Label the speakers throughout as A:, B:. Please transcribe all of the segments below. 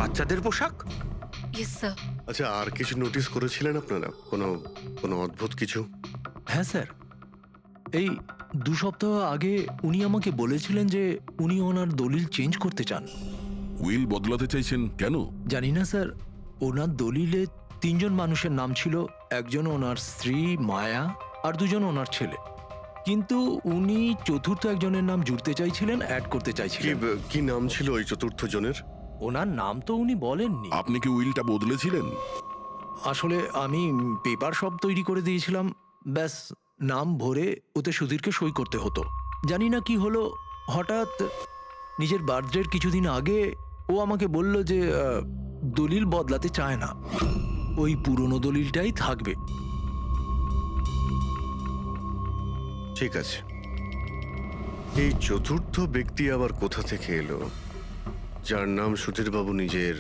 A: বাচ্চাদের পোশাক?
B: Yes sir.
C: আচ্ছা, আর কিছু নোটিস করেছিলেন আপনারা? কোনো কোনো অদ্ভুত কিছু?
D: হ্যাঁ স্যার, এই 2 সপ্তাহ আগে উনি আমাকে বলেছিলেন যে উনি ওনার দলিল চেঞ্জ করতে চান।
E: উইল বদলাতে চাইছেন কেন?
D: জানি না স্যার, ওনার দলিলে 3 জন মানুষের নাম ছিল, একজন ওনার স্ত্রী মায়া আর 2 জন ওনার ছেলে, কিন্তু উনি চতুর্থ একজনের নাম জুড়তে চাইছিলেন, অ্যাড করতে
C: কি
D: চাইছিলেন।
C: কি নাম ছিল ওই চতুর্থ জনের?
D: ওনার নাম তো উনি বলেননি।
E: আপনি কি উইলটা বদলেছিলেন?
D: আসলে আমি পেপার সব তৈরি করে দিয়েছিলাম, ব্যাস নাম ভরে ওতে সুধীরকে সই করতে হতো। জানি না কি হলো, হঠাৎ নিজের বার্থডের কিছুদিন আগে ও আমাকে বলল যে দলিল বদলাতে চায় না, ওই পুরনো দলিলটাই থাকবে।
C: ঠিক আছে, এই চতুর্থ ব্যক্তি আবার কোথা থেকে এলো যার নাম সুধীরবাবু নিজের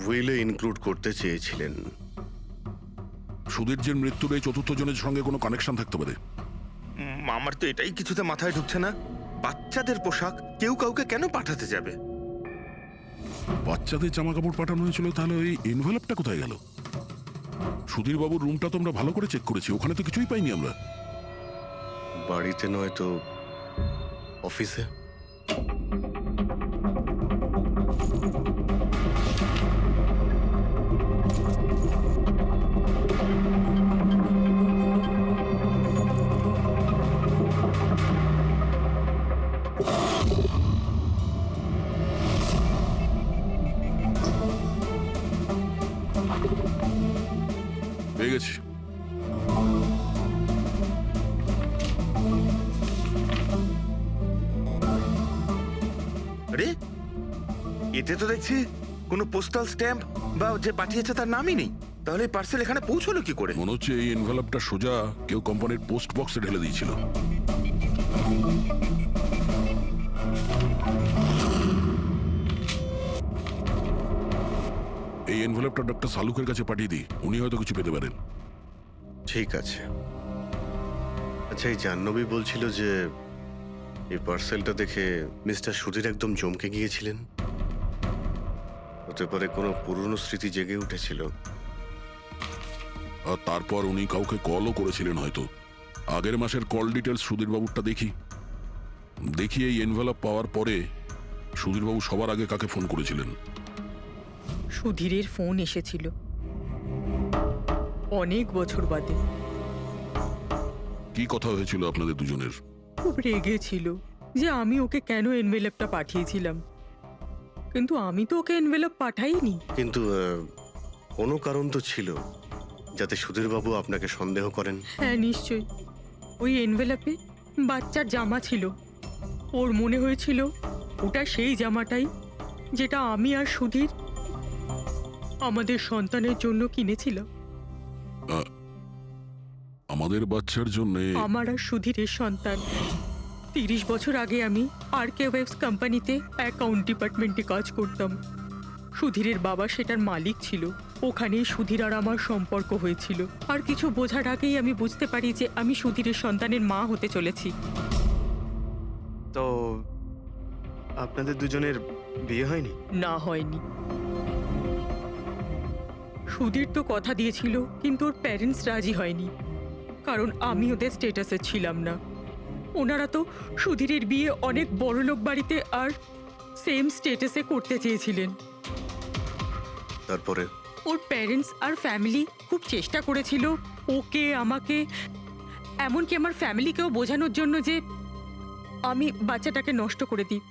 C: উইলে ইনক্লুড করতে চেয়েছিলেন?
E: সুধীরজির মৃত্যুর এই চতুর্থ জনের সঙ্গে কোনো কানেকশন থাকতে পারে।
A: আমার তো এটাই কিছুতে মাথায় ঢুকছে না। বাচ্চাদের পোশাক কেউ কাউকে কেন পাঠাতে যাবে?
E: বাচ্চাদের জামা কাপড় পাঠানো হয়েছিল, তাহলে ওই এনভেলপটা কোথায় গেল? সুধীরবাবুর রুমটা তো আমরা ভালো করে চেক করেছি, ওখানে তো কিছুই পাইনি আমরা।
C: বাড়িতে নয় তো অফিসে?
E: পেয়ে গেছি।
A: আরে, এতে তো দেখছি কোনো পোস্টাল স্ট্যাম্প বা যে পাঠিয়েছে তার নামই নেই। তাহলে পার্সেল এখানে পৌঁছলো কি করে?
E: মনে হচ্ছে এই এনভেলপটা সোজা কেউ কোম্পানির পোস্ট বক্সে ঢেলে দিয়েছিল। এই এনভেলপটা ডক্টর সালুকের কাছে পাঠিয়ে দিই, উনি হয়তো কিছু পেতে পারেন।
C: ঠিক আছে। আচ্ছা, এই জাহ্নবী বলছিল যে এই পার্সেলটা দেখে মিস্টার সুধীর একদম চমকে গিয়েছিলেন। হতে পারে কোনো পুরনো স্মৃতি জেগে উঠেছিল।
E: আর তারপর উনি কাউকে কলও করেছিলেন হয়তো। আগের মাসের কল ডিটেলস সুধীরবাবুরটা দেখি। এই এনভেলপ পাওয়ার পরে সুধীরবাবু সবার আগে কাকে ফোন করেছিলেন?
F: সুধীরের ফোন এসেছিল অনেক বছর বাদে।
E: কি কথা হয়েছিল আপনাদের দুজনের?
F: খুব রেগে ছিল যে আমি ওকে কেন এনভেলপটা পাঠিয়েছিলাম, কিন্তু আমি তো ওকে এনভেলপ পাঠাইনি।
C: কিন্তু কোনো কারণ তো ছিল যাতে সুধীরবাবু আপনাকে সন্দেহ করেন।
F: হ্যাঁ নিশ্চয়ই, ওই এনভেলপে বাচ্চার জামা ছিল। ওর মনে হয়েছিল ওটা সেই জামাটাই যেটা আমি আর সুধীর আমাদের সন্তানের জন্য কিনেছিলাম।
E: আমাদের বাচ্চার জন্য?
F: আমার আর সুধীরের সন্তান। 30 বছর আগে আমি আরকে ওয়েবস কোম্পানিতে অ্যাকাউন্ট ডিপার্টমেন্টে কাজ করতাম। সুধীরের বাবা সেটার মালিক ছিল। ওখানেই সুধীর আর আমার সম্পর্ক হয়েছিল। আর কিছু বোঝার আগেই আমি বুঝতে পারি যে আমি সুধীরের সন্তানের মা হতে চলেছি।
G: তো আপনাদের দুজনের বিয়ে হয়নি?
F: না, হয়নি। সুধীর তো কথা দিয়েছিল, কিন্তু ওর প্যারেন্টস রাজি হয়নি, কারণ আমি ওদের স্টেটাসে ছিলাম না। ওনারা তো সুধীরের বিয়ে অনেক বড়লোক বাড়িতে আর সেম স্টেটাসে করতে চেয়েছিলেন।
C: তারপরে
F: ওর প্যারেন্টস আর ফ্যামিলি খুব চেষ্টা করেছিল ওকে, আমাকে, এমনকি আমার ফ্যামিলিকেও বোঝানোর জন্য যে আমি বাচ্চাটাকে নষ্ট করে দিই।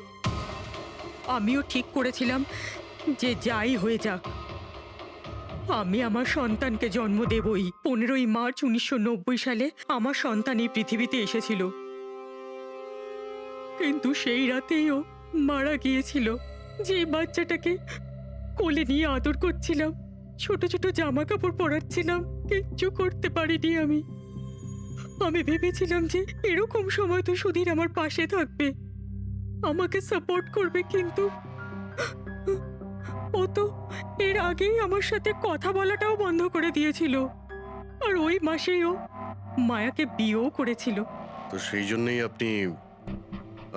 F: আমিও ঠিক করেছিলাম যে যাই হয়ে যাক আমি আমার সন্তানকে জন্ম দেবই। 15ই মার্চ 1990 সালে আমার সন্তান এই পৃথিবীতে এসেছিল, কিন্তু সেই রাতেই ও মারা গিয়েছিল। যে বাচ্চাটাকে কোলে নিয়ে আদর করছিলাম, ছোট ছোট জামা কাপড় পরাচ্ছিলাম, কিচ্ছু করতে পারিনি আমি। আমি ভেবেছিলাম যে এরকম সময় তো সুধীর আমার পাশে থাকবে, আমাকে সাপোর্ট করবে, কিন্তু ও তো এর আগেই আমার সাথে কথা বলাটাও বন্ধ করে দিয়েছিল। আর ওই মাসেই ও মায়াকে বিয়েও করেছিল।
C: তো সেই জন্যই আপনি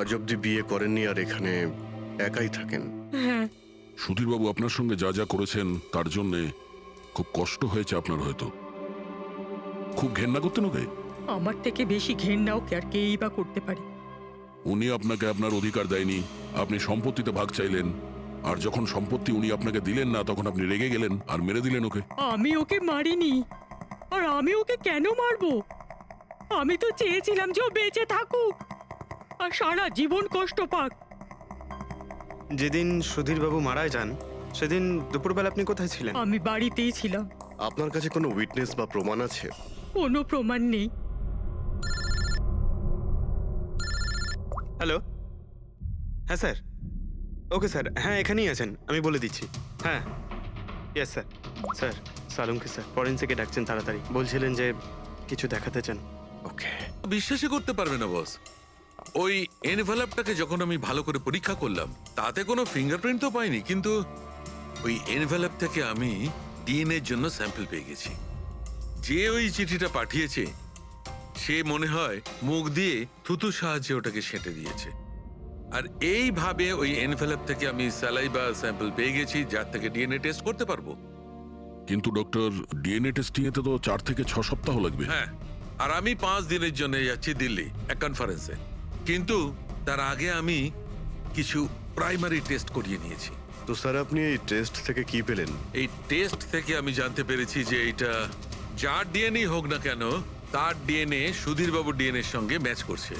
C: আজ অব্দি বিয়ে করেননি আর এখানে একাই থাকেন?
F: হ্যাঁ,
E: সুধীরবাবু আপনার সঙ্গে যা যা করেছেন তার জন্যে খুব কষ্ট হয়েছে আপনার হয়তো। খুব ঘেন্না করতেন ওকে।
F: আমার থেকে বেশি ঘেন্নাও কে আর কেই বা করতে পারে।
E: উনি আপনাকে আপনার অধিকার দেয়নি, আপনি সম্পত্তিতে ভাগ চাইলেন, আর যখন সম্পত্তি উনি আপনাকে দিলেন না তখন আপনি রেগে গেলেন আর মেরে দিলেন ওকে।
F: আমি ওকে মারিনি, আর আমি ওকে কেন মারবো? আমি তো চেয়েছিলাম যে ও বেঁচে থাকুক আর সারা জীবন কষ্ট পাক।
G: যেদিন সুধীরবাবু মারা যান সেদিন দুপুরবেলা আপনি কোথায় ছিলেন?
F: আমি বাড়িতেই ছিলাম।
C: আপনার কাছে কোনো উইটনেস বা প্রমাণ আছে?
F: কোনো প্রমাণ নেই।
G: হ্যালো, হ্যাঁ স্যার। ওকে স্যার, হ্যাঁ এখানেই আছেন, আমি বলে দিচ্ছি। হ্যাঁ, ইয়েস স্যার। স্যার, সালুঙ্কি স্যার ফরেন্সিকে ডাকছেন তাড়াতাড়ি, বলছিলেন যে কিছু দেখাতে চান।
A: ওকে।
B: বিশ্বাসই করতে পারবে না বস, ওই এনভেলপটাকে যখন আমি ভালো করে পরীক্ষা করলাম তাতে কোনো ফিঙ্গারপ্রিন্ট তো পাইনি, কিন্তু ওই এনভেলপ থেকে আমি ডিএনএ এর জন্য স্যাম্পল পেয়ে গেছি। যে ওই চিঠিটা পাঠিয়েছে সে মনে হয় মুখ দিয়ে থুতুর সাহায্যে ওটাকে সেঁটে দিয়েছে। আর এইভাবে ওই এনভেলপ থেকে আমি স্যালাইভা স্যাম্পল পেয়ে গেছি যার থেকে ডিএনএ টেস্ট করতে পারবো।
E: কিন্তু ডক্টর, ডিএনএ টেস্টিং এতে তো 4 থেকে 6 সপ্তাহ লাগবে।
B: হ্যাঁ, আর আমি 5 দিনের জন্য যাচ্ছি দিল্লি এক কনফারেন্সে, কিন্তু তার আগে আমি কিছু প্রাইমারি টেস্ট করিয়ে নিয়েছি।
C: তো স্যার আপনি এই টেস্ট থেকে কি পেলেন?
B: এই টেস্ট থেকে আমি জানতে পেরেছি যে এটা যার ডিএনএ হোক না কেন তার ডিএনএ সুধীরবাবুর ডিএনএ এর সঙ্গে ম্যাচ করছে।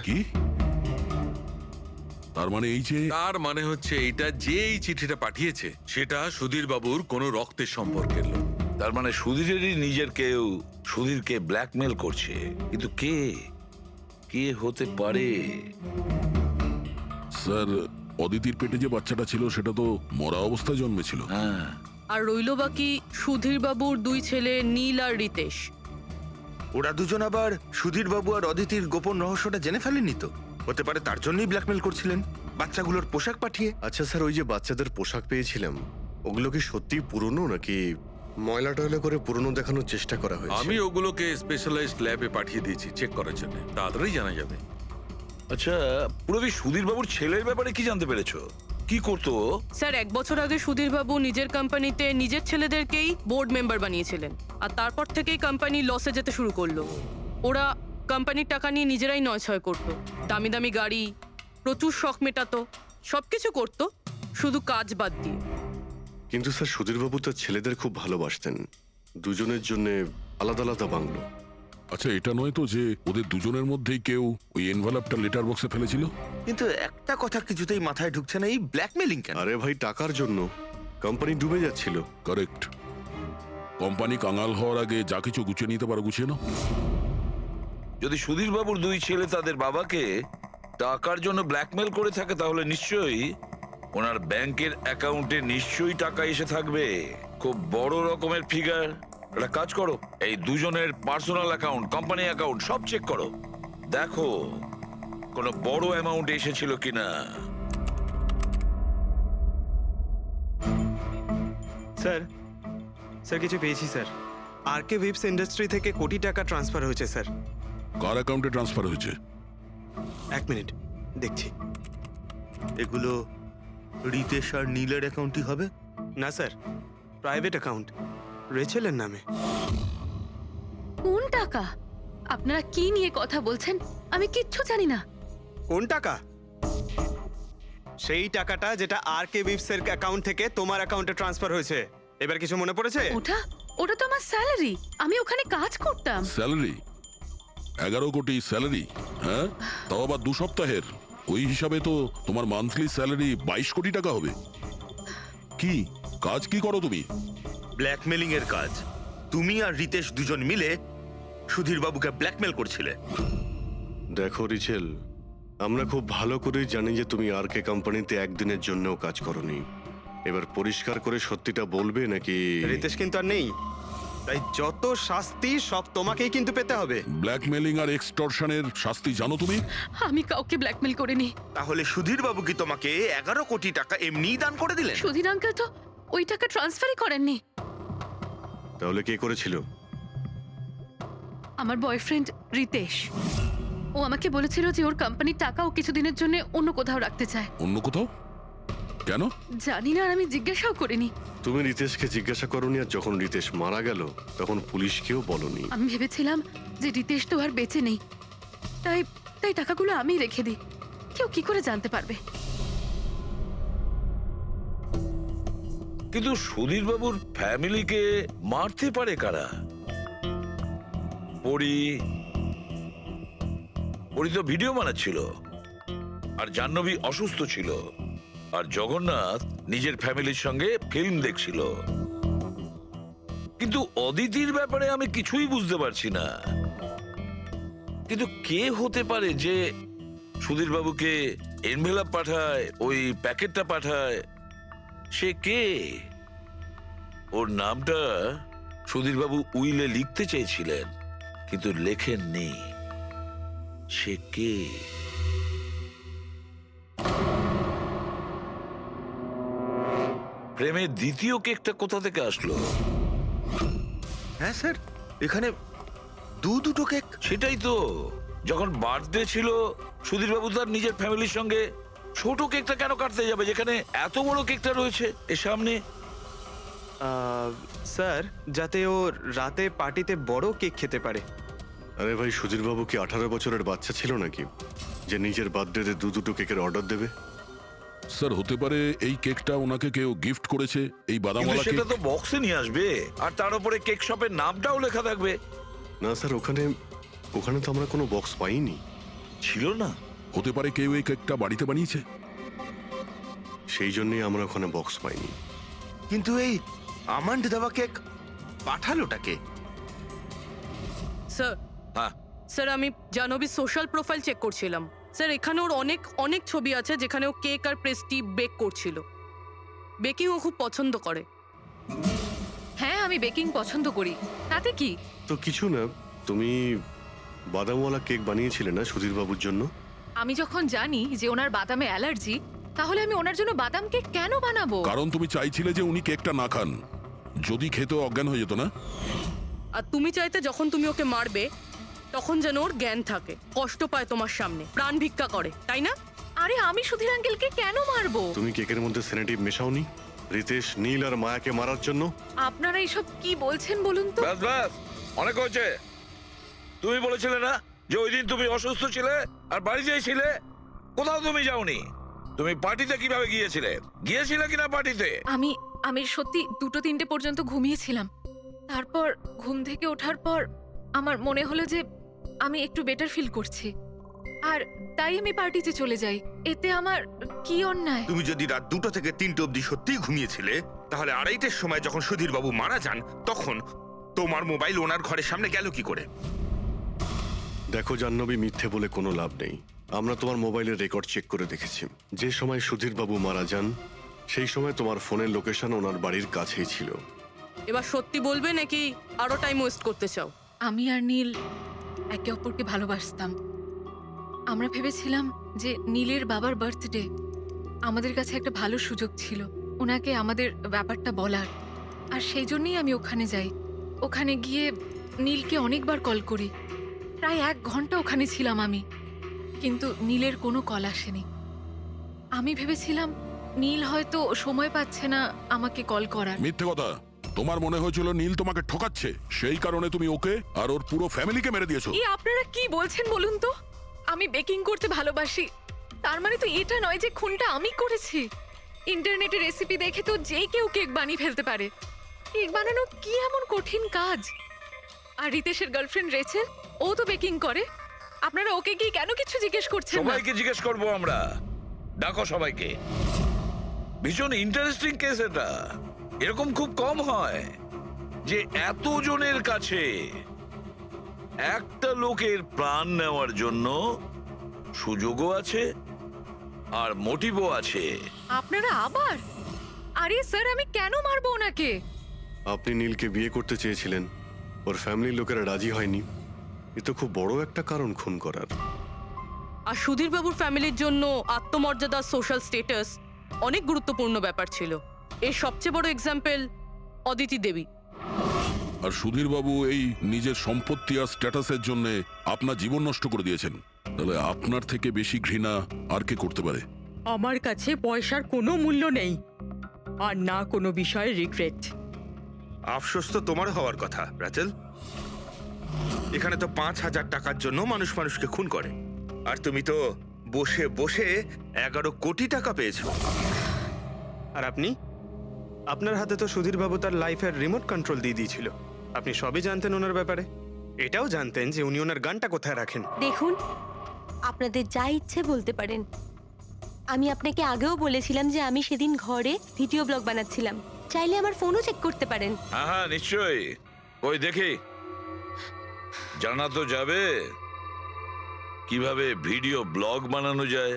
E: কি? তার মানে এই যে
B: তার মানে হচ্ছে এটা যে এই চিঠিটা পাঠিয়েছে সেটা সুধীরবাবুর কোনো রক্তের সম্পর্কের লোক।
H: তার মানে সুধীরেরই নিজের কেউ সুধীরকে ব্ল্যাকমেল করছে, কিন্তু কে কে হতে পারে?
E: স্যার, অদিতির পেটে যে বাচ্চাটা ছিল সেটা তো মরা অবস্থায় জন্মেছিল।
H: হ্যাঁ,
I: আর রইল বাকি সুধীর বাবুর 2 ছেলে নীল আর রিতেশ।
A: ওরা দুজন আবার সুধীর বাবু আর অদিতির গোপন রহস্যটা জেনে ফেলেনি তো? হতে পারে তার জন্যই ব্ল্যাকমেল করছিলেন বাচ্চাগুলোর পোশাক পাঠিয়ে।
C: আচ্ছা স্যার, ওই যে বাচ্চাদের পোশাক পেয়েছিলাম ওগুলো কি সত্যি পুরনো নাকি ময়লা টয়লা করে পুরনো দেখানোর চেষ্টা করা হয়েছে?
B: আমি ওগুলোকে স্পেশালাইজড ল্যাবে পাঠিয়ে দিয়েছি চেক করার জন্য, তাড়াতাড়ি জানা যাবে।
H: আচ্ছা পুরবি সুধীর বাবুর ছেলের ব্যাপারে কি জানতে পেরেছো? কি করতো?
I: স্যার 1 বছর আগে সুধীর বাবু নিজের কোম্পানিতে নিজের ছেলেদেরকেই বোর্ড মেম্বার বানিয়েছিলেন, আর তারপর থেকেই কোম্পানি লসে যেতে শুরু করলো। ওরা কোম্পানির টাকা নিয়ে নিজেরাই নয়ছয় করতো, দামি দামি গাড়ি, প্রচুর শখ মেটাতো, সবকিছু করতো শুধু কাজ বাদ দিয়ে।
C: কিন্তু স্যার সুধীরবাবু তার ছেলেদের খুব ভালোবাসতেন, দুজনের জন্য আলাদা আলাদা বাংলো।
E: আচ্ছা, এটা নয় তো যে ওদের দুজনের মধ্যেই কেউ ওই এনভেলপটা লেটার বক্সে ফেলেছিল?
A: কিন্তু একটা কথা কিছুতেই মাথায় ঢুকছে না, এই ব্ল্যাকমেলিং কেন?
C: আরে ভাই, টাকার জন্য। কোম্পানি ডুবে যাচ্ছিল।
E: কারেক্ট। কোম্পানি কাঙাল হওয়ার আগে যা কিছু গুছিয়ে নিতে পারো গুছিয়ে নাও।
H: যদি সুধীর বাবুর 2 ছেলে তাদের বাবাকে টাকার জন্য ব্ল্যাকমেল করে থাকে তাহলে নিশ্চয়ই ওনার ব্যাংকের অ্যাকাউন্টে নিশ্চয়ই টাকা এসে থাকবে, খুব বড় রকমের ফিগার। একটা কাজ করো, এই দুজনের পার্সোনাল অ্যাকাউন্ট, কোম্পানি অ্যাকাউন্ট সব চেক করো, দেখো কোনো বড় অ্যামাউন্ট এসেছিল কিনা।
G: স্যার, স্যার কিছু পেয়েছি স্যার। আরকে উইপস ইন্ডাস্ট্রি থেকে কোটি টাকা ট্রান্সফার হয়েছে স্যার।
E: কার অ্যাকাউন্টে ট্রান্সফার হয়েছে?
G: 1 মিনিট দেখছি।
A: এগুলো রিতেশ আর নীলের অ্যাকাউন্টই হবে?
G: না স্যার, প্রাইভেট অ্যাকাউন্ট, রেচেলের নামে।
J: কোন টাকা? আপনারা কি নিয়ে কথা বলছেন? আমি কিচ্ছু জানি না।
G: কোন টাকা? সেই টাকাটা যেটা আরকে উইপস এর অ্যাকাউন্ট থেকে তোমার অ্যাকাউন্টে ট্রান্সফার হয়েছে। এবার কিছু মনে পড়েছে?
J: ওটা ওটা তো আমার স্যালারি। আমি ওখানে কাজ করতাম।
E: স্যালারি? 11 কোটি স্যালারি? হ্যাঁ, তাও আবার 2 সপ্তাহের। ওই হিসাবে তো তোমার মান্থলি স্যালারি 22 কোটি টাকা হবে। কি কাজ কি করো তুমি?
A: ব্ল্যাকমেলিং এর কাজ। তুমি আর রিতেশ দুজন মিলে সুধীর বাবুকে ব্ল্যাকমেল করছিলে।
C: দেখো রিচেল, আমরা খুব ভালো করেই জানি যে তুমি আরকে কোম্পানিতে একদিনের জন্যও কাজ করনি। এবার পরিষ্কার করে সত্যিটা বলবে নাকি?
G: রিতেশ কিন্তু আর নেই, তাই যত শাস্তি সব তোমাকেই কিন্তু পেতে হবে।
E: ব্ল্যাকমেলিং আর এক্সটর্শনের শাস্তি জানো তুমি?
J: আমি কাউকে ব্ল্যাকমেল করিনি।
A: তাহলে সুধীর বাবু কি তোমাকে 11 কোটি টাকা এমনিই দান করে দিলেন?
J: সুধীর আঙ্কেল তো ওই টাকা ট্রান্সফারই করেননি।
C: তাহলে কে করেছিল?
J: আমার বয়ফ্রেন্ড রিতেশ। ও আমাকে বলেছিল যে ওর কোম্পানির টাকা ও কিছুদিনের জন্য অন্য কোথাও রাখতে চায়।
E: অন্য কোথাও? কেন?
J: জানি না, আর আমি জিজ্ঞাসাও করিনি।
C: তুমি রিতেশকে জিজ্ঞাসা করনি, আর যখন রিতেশ মারা গেল তখন পুলিশকেও বলনি।
J: আমি ভেবেছিলাম যে রিতেশ তো আর বেঁচে নেই, তাই তাই টাকাগুলো আমি রেখে দিই। কেউ কি করে জানতে পারবে?
H: কিন্তু সুধীর বাবুর ফ্যামিলিকে মারতে পারে কারা? পরি তো ভিডিও বানাচ্ছিল, আর জাহ্নবী অসুস্থ ছিল, আর জগন্নাথ নিজের ফ্যামিলির সঙ্গে ফিল্ম দেখছিল। কিন্তু অদিতির ব্যাপারে আমি কিছুই বুঝতে পারছি না। কিন্তু কে হতে পারে যে সুধীর বাবুকে এনভেলপ পাঠায়, ওই প্যাকেটটা পাঠায়? সে কে? ওর নামটা সুধীর বাবু উইলে লিখতে চেয়েছিলেন, কিন্তু লেখেননি। সে কে? প্রেমের দ্বিতীয় কেকটা কোথা থেকে আসলো?
A: হ্যাঁ স্যার, এখানে দুটো কেক।
H: সেটাই তো, যখন বার্থডে ছিল সুধীর বাবু তার নিজের ফ্যামিলির সঙ্গে, ছোট কেকটা কেন কাটতে যাবে যেখানে এত বড় কেকটা রয়েছে এর সামনে?
G: স্যার, যাতে ও রাতে পার্টিতে বড় কেক খেতে পারে।
C: আরে ভাই, সুধীর বাবু কি 18 বছরের বাচ্চা ছিল নাকি যে নিজের বার্থডেতে দুটো কেকের অর্ডার দেবে?
E: স্যার, হতে পারে এই কেকটা ওনাকে কেউ গিফট করেছে, এই
H: কিন্তু
E: বাদামওয়ালা কেক।
H: সেটা তো বক্সে নিয়ে আসবে, আর তার উপরে কেক শপের নামটাও লেখা থাকবে।
C: না স্যার, ওখানে তো আমরা কোনো বক্স পাইনি।
H: ছিল না?
E: হতে পারে কেউ এই কেকটা বাড়িতে বানিয়েছে।
C: সেই জন্যই আমরা ওখানে বক্স পাইনি।
A: কিন্তু এই আমন্ড দেওয়া কেক পাঠালোটাকে?
I: স্যার,
H: হ্যাঁ,
I: স্যার আমি জাহ্নবীর সোশ্যাল প্রোফাইল চেক করছিলাম। স্যার, এখানে ওর অনেক অনেক ছবি আছে যেখানে ও কেক আর পেস্ট্রি বেক করছিল। বেকিং ও খুব পছন্দ করে।
J: হ্যাঁ, আমি বেকিং পছন্দ করি, তাতে কি?
C: তো কিছু না, তুমি বাদামওয়ালা কেক বানিয়েছিলে না সুধীর বাবুর জন্য?
J: আমি যখন জানি যে ওনার বাদামে অ্যালার্জি, তাহলে আমি ওনার জন্য বাদাম কেক কেন বানাবো?
E: কারণ তুমি চাইছিলে যে উনি কেকটা না খান, যদি খেতে অজ্ঞান হয়ে যেত না।
I: আর তুমি চাইতে যখন তুমি ওকে মারবে তখন যেন ওর জ্ঞান থাকে, কষ্ট পায় তোমার সামনে, প্রাণ ভিক্ষা করে, তাই না?
J: আরে আমি সুধীর আঙ্কেলকে কেন মারবো?
C: তুমি কেকের মধ্যে সেনেটিভ মেশাওনি রিতেশ, নীল আর মায়াকে মারার জন্য?
J: আপনারা এসব কি বলছেন বলুন তো?
H: ব্যাস ব্যাস, অনেক হয়েছে। তুমি বলেছিলে না যে ওই দিন তুমি অসুস্থ ছিলে আর বাড়িতেই ছিলে? কোথাও তুমি যাওনি। তুমি পার্টিতে কিভাবে গিয়েছিলে কিনা পার্টিতে?
J: আমি সত্যি 2-3টে পর্যন্ত ঘুমিয়েছিলাম। তারপর ঘুম থেকে ওঠার পর আমার মনে হলো যে আমি একটু বেটার ফিল করছি, আর তাই আমি পার্টিতে চলে যাই। এতে আমার কি অন্যায়?
A: তুমি যদি রাত 2টা থেকে 3টে অবধি সত্যিই ঘুমিয়েছিলে, তাহলে 2:30টার সময় যখন সুধীর বাবু মারা যান তখন তোমার মোবাইল ওনার ঘরের সামনে গেল কি করে?
C: দেখো জাহ্নবী, মিথ্যে বলে কোনো লাভ নেই। আমরা তোমার মোবাইলের রেকর্ড চেক করে দেখেছি। যে সময় সুধীর বাবু মারা যান সেই সময় তোমার ফোনের লোকেশন ওনার বাড়ির কাছেই ছিল।
I: এবার সত্যি বলবে নাকি আরো টাইম ওয়েস্ট করতে চাও?
J: আমি আর নীল একে অপরকে ভালোবাসতাম। আমরা ভেবেছিলাম যে নীলের বাবার বার্থডে, আমাদের কাছে একটা ভালো সুযোগ ছিল ওনাকে আমাদের ব্যাপারটা বলার, আর সেই জন্যই আমি ওখানে যাই। ওখানে গিয়ে নীলকে অনেকবার কল করি, প্রায় 1 ঘন্টা ওখানে ছিলাম আমি, কিন্তু নীলের কোনো কল আসেনি। আমি ভেবেছিলাম নীল হয়তো সময় পাচ্ছে না আমাকে কল করার।
E: মিথ্যে কথা। তোমার মনে হয়েছিল নীল তোমাকে ঠকাচ্ছে, সেই কারণে তুমি ওকে আর ওর পুরো ফ্যামিলিকে মেরে দিয়েছো।
J: আপনারা কি বলছেন বলুন তো? আমি বেকিং করতে ভালোবাসি, তার মানে তো এটা নয় যে খুনটা আমি করেছি। ইন্টারনেটে রেসিপি দেখে তো যে কেউ কেক বানিয়ে ফেলতে পারে। কেক বানানো কি এমন কঠিন কাজ? আর রিতেশের গার্লফ্রেন্ড রেচেল, ও তো বেকিং করে। আপনারা ওকে কি কেন কিছু জিজ্ঞেস করছেন না?
H: সবাইকে জিজ্ঞেস করবো আমরা। ডাকো সবাইকে। ভীষণ ইন্টারেস্টিং কেস এটা। এরকম খুব কম হয় যে এতজনের কাছে একটা লোকের প্রাণ নেওয়ার জন্য সুযোগও আছে আর মোটিভও আছে।
J: আপনারা আবার? আরে স্যার, আমি কেন মারবো ওনাকে?
C: আপনি নীলকে বিয়ে করতে চেয়েছিলেন, ওর ফ্যামিলির লোকেরা রাজি হয়নি। এ তো খুব বড় একটা কারণ খুন করার।
I: আর সুধীর বাবুর ফ্যামিলির জন্য আত্মমর্যাদা, সোশ্যাল স্ট্যাটাস অনেক গুরুত্বপূর্ণ ব্যাপার ছিল। এর সবচেয়ে বড় এক্সাম্পল অদিতি দেবী।
E: আর সুধীর বাবু এই নিজের সম্পত্তি আর স্ট্যাটাসের জন্য আপনার জীবন নষ্ট করে দিয়েছেন। তাহলে আপনার থেকে বেশি ঘৃণা আর কে করতে পারে?
F: আমার কাছে পয়সার কোনো মূল্য নেই আর না কোনো বিষয়ে রিগ্রেট।
A: আফসোস তো তোমার হওয়ার কথা রাচেল। এখানে তো 5,000 টাকার জন্য মানুষ মানুষকে খুন করে, আর তুমি তো বসে বসে 11 কোটি টাকা পেয়েছো।
G: আর আপনি, আপনার হাতে তো সুধীর বাবু তার লাইফের রিমোট কন্ট্রোল দিয়ে দিয়েছিল। আপনি সবই জানতেন ওনার ব্যাপারে, এটাও জানতেন যে উনি ওনার গানটা কোথায় রাখেন।
K: দেখুন, আপনাদের যা ইচ্ছে বলতে পারেন। আমি আপনাকে আগেও বলেছিলাম যে আমি সেদিন ঘরে ভিডিও ব্লগ বানাচ্ছিলাম, চাইলে আমার ফোনও চেক করতে পারেন।
H: হ্যাঁ হ্যাঁ নিশ্চয়ই, ওই দেখি। জানা তো যাবে কিভাবে ভিডিও ব্লগ বানানো যায়।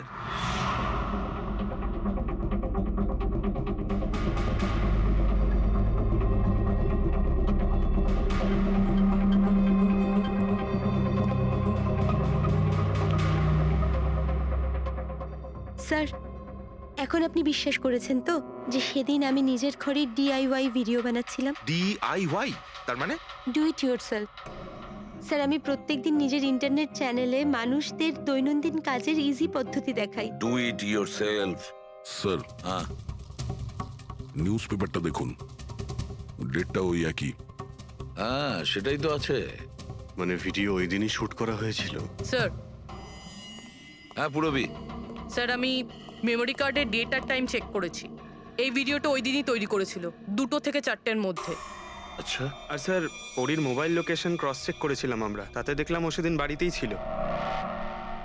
K: স্যার, এখন আপনি বিশ্বাস করেছেন তো যে সেদিন আমি নিজের ঘরে DIY ভিডিও বানাচ্ছিলাম?
A: DIY তার মানে?
K: Do it yourself. স্যার, আমি প্রত্যেকদিন নিজের ইন্টারনেট চ্যানেলে মানুষদের দৈনন্দিন কাজের ইজি পদ্ধতি দেখাই।
H: Do it yourself.
E: স্যার,
H: হ্যাঁ
E: নিউজ পেপারটা দেখুন, ডেটটা ওই একই।
H: হ্যাঁ সেটাই তো আছে।
C: মানে ভিডিও ওই দিনই শুট করা হয়েছিল?
I: স্যার,
H: হ্যাঁ পুরবি।
I: স্যার আমি মেমোরি কার্ডের ডেট আর টাইম চেক করেছি। এই ভিডিওটা ওই দিনই তৈরি করেছিল, 2টো থেকে 4টের মধ্যে।
H: আচ্ছা,
G: আর স্যার, ওরির মোবাইল লোকেশন ক্রস চেক করেছিলাম আমরা, তাতে দেখলাম ও সেদিন বাড়িতেই ছিল।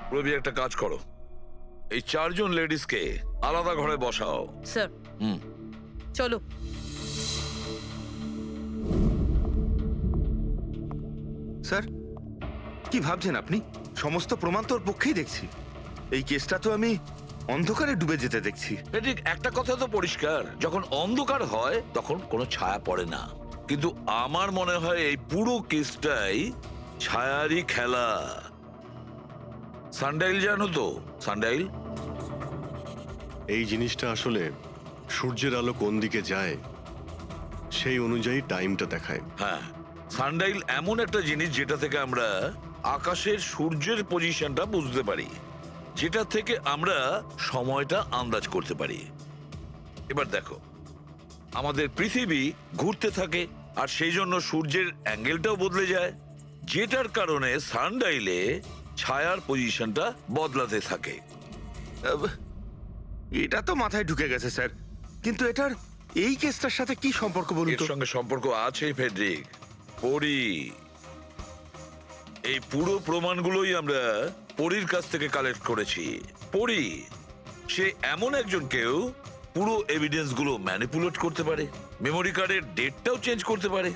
H: পুরবি একটা কাজ করো, এই 4 জন লেডিসকে আলাদা ঘরে বসাও।
I: স্যার
H: হুম।
I: চলো।
A: স্যার, কি ভাবছেন আপনি? সমস্ত প্রমাণ তোর পক্ষেই দেখছি। এই কেসটা তো আমি অন্ধকারে ডুবে যেতে দেখছি।
H: ঠিক একটা কথা তো পরিষ্কার, যখন অন্ধকার হয় তখন কোনো ছায়া পড়ে না, কিন্তু আমার মনে হয় এই পুরো কেসটাই ছায়ারই খেলা। সানডাইল জানো তো? সানডাইল
C: এই জিনিসটা আসলে সূর্যের আলো কোন দিকে যায় সেই অনুযায়ী টাইমটা দেখায়।
H: হ্যাঁ, সানডাইল এমন একটা জিনিস যেটা থেকে আমরা আকাশের সূর্যের পজিশনটা বুঝতে পারি, যেটা থেকে আমরা সময়টা আন্দাজ করতে পারি। এবার দেখো, আমাদের পৃথিবী ঘুরতে থাকে আর সেই জন্য সূর্যের অ্যাঙ্গেলটাও বদলে যায়, যেটার কারণে সানডাইলে ছায়ার পজিশনটা বদলাতে থাকে।
A: আব, এটা তো মাথায় ঢুকে গেছে স্যার, কিন্তু এটার এই কেসটার সাথে কি সম্পর্ক বলুন
H: এর
A: তো?
H: সঙ্গে সম্পর্ক আছে ফেডরিক। পরি, এই পুরো প্রমাণগুলোই আমরা পরীর কাছ থেকে কালেক্ট করেছি। পরি সে এমন একজন কেউ পুরো এভিডেন্স গুলো ম্যানিপুলেট করতে পারে, মেমোরি কার্ডের ডেটটাও চেঞ্জ করতে পারে,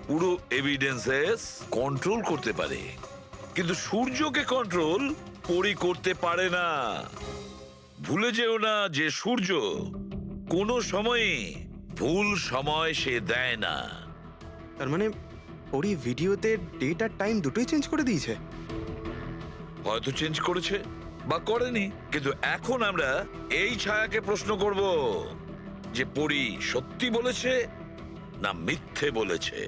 H: পুরো এভিডেন্সেস কন্ট্রোল করতে পারে, কিন্তু সূর্যকে কন্ট্রোল পরি করতে পারে না। ভুলে যেও না যে সূর্য কোনো সময়ই ভুল সময় সে দেয় না।
G: তার মানে ওরি ভিডিওতে ডেট আর টাইম দুটোই চেঞ্জ করে দিয়েছে?
H: হয়তো চেঞ্জ করেছে বা করেনি, কিন্তু এখন আমরা এই ছায়াকে প্রশ্ন করব যে পরি সত্যি বলেছে না মিথ্যে বলেছে।